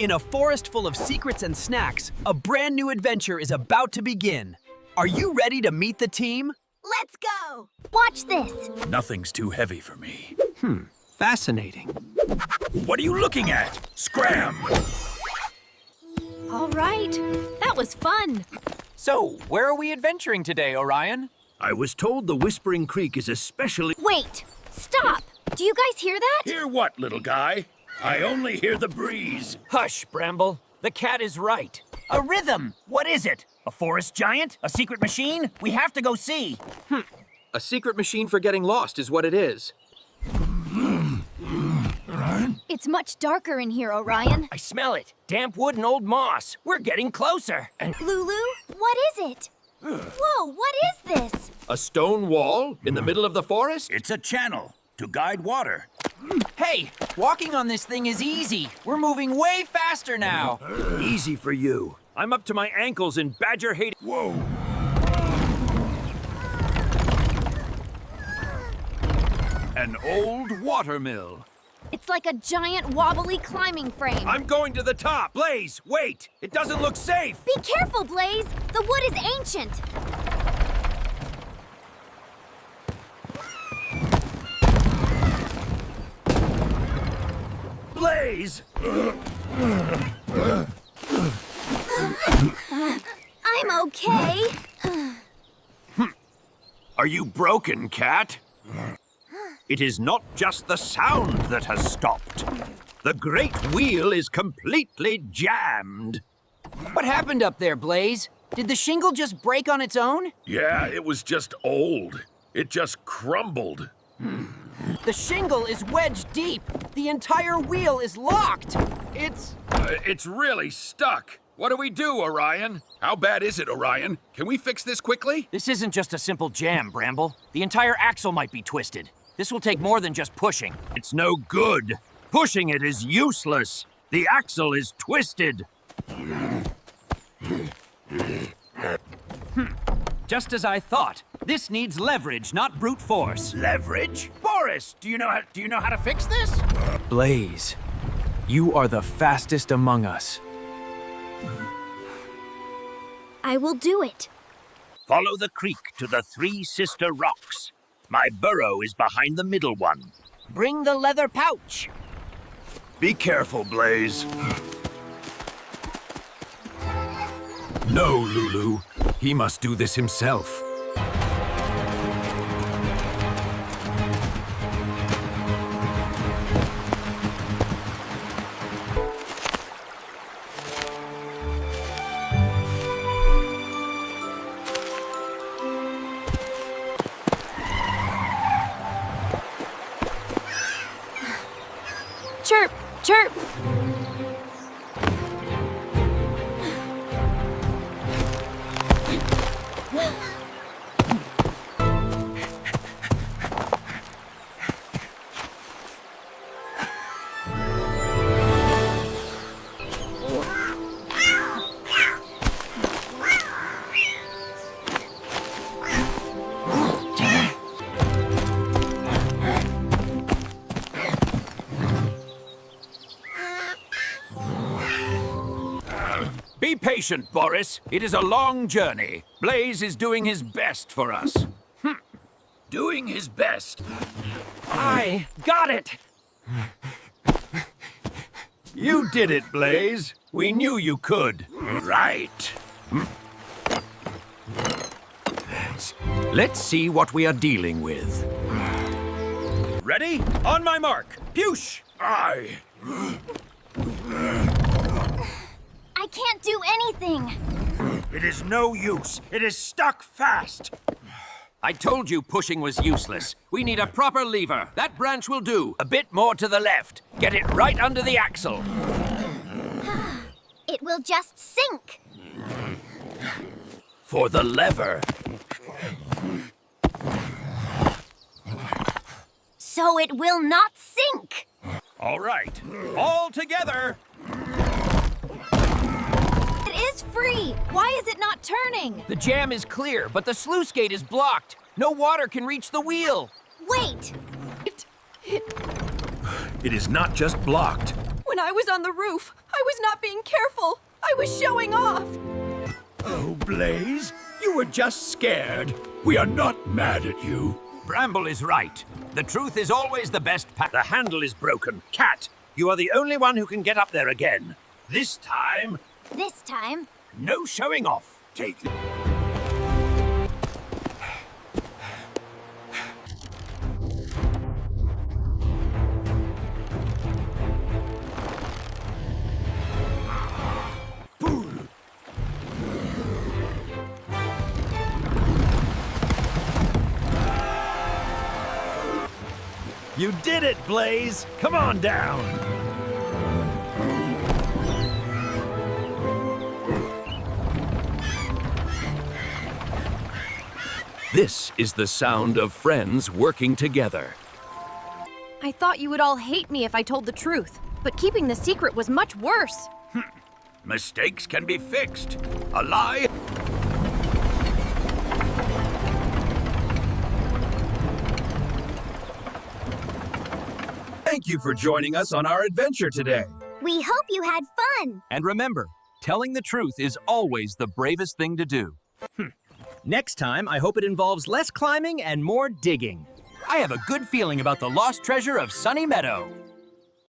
In a forest full of secrets and snacks, a brand new adventure is about to begin. Are you ready to meet the team? Let's go! Watch this! Nothing's too heavy for me. Fascinating. What are you looking at? Scram! All right, that was fun. So, where are we adventuring today, Orion? I was told the Whispering Creek is especially... Wait, stop! Do you guys hear that? Hear what, little guy? I only hear the breeze. Hush, Bramble. The cat is right. A rhythm! What is it? A forest giant? A secret machine? We have to go see. A secret machine for getting lost is what it is. It's much darker in here, Orion. I smell it. Damp wood and old moss. We're getting closer. And Lulu, what is it? Whoa, what is this? A stone wall in the middle of the forest? It's a channel to guide water. Hey, walking on this thing is easy. We're moving way faster now. Easy for you. I'm up to my ankles in badger-hating... Whoa. An old watermill. It's like a giant wobbly climbing frame. I'm going to the top! Blaze, wait! It doesn't look safe! Be careful, Blaze! The wood is ancient! Blaze! I'm okay. Are you broken, cat? It is not just the sound that has stopped. The great wheel is completely jammed. What happened up there, Blaze? Did the shingle just break on its own? Yeah, it was just old. It just crumbled. The shingle is wedged deep. The entire wheel is locked. It's really stuck. What do we do, Orion? How bad is it, Orion? Can we fix this quickly? this isn't just a simple jam, Bramble. The entire axle might be twisted. This will take more than just pushing. It's no good. Pushing it is useless. The axle is twisted. Just as I thought. This needs leverage, not brute force. Leverage? Boris, do you know how to fix this? Blaze, you are the fastest among us. I will do it. Follow the creek to the Three Sister Rocks. My burrow is behind the middle one. Bring the leather pouch. Be careful, Blaze. No, Lulu. He must do this himself. Chirp, chirp. Be patient, Boris. It is a long journey. Blaze is doing his best for us. Doing his best? I got it. You did it, Blaze. We knew you could. Right. Let's see what we are dealing with. Ready? On my mark! Poosh! Aye. I can't do anything. It is no use. It is stuck fast. I told you pushing was useless. We need a proper lever. That branch will do. A bit more to the left. Get it right under the axle. It will just sink. For the lever. So it will not sink. All right. All together. It is free. Why is it not turning? The jam is clear, but the sluice gate is blocked. No water can reach the wheel. Wait. It is not just blocked. When I was on the roof, I was not being careful. I was showing off. Oh, Blaze, you were just scared. We are not mad at you. Bramble is right. The truth is always the best The handle is broken. Cat, you are the only one who can get up there again. This time, This time, no showing off. Take the... You did it, Blaze! Come on down! This is the sound of friends working together. I thought you would all hate me if I told the truth, but keeping the secret was much worse. Mistakes can be fixed. A lie... Thank you for joining us on our adventure today. we hope you had fun. And remember, telling the truth is always the bravest thing to do. Next time, I hope it involves less climbing and more digging. I have a good feeling about the lost treasure of Sunny Meadow.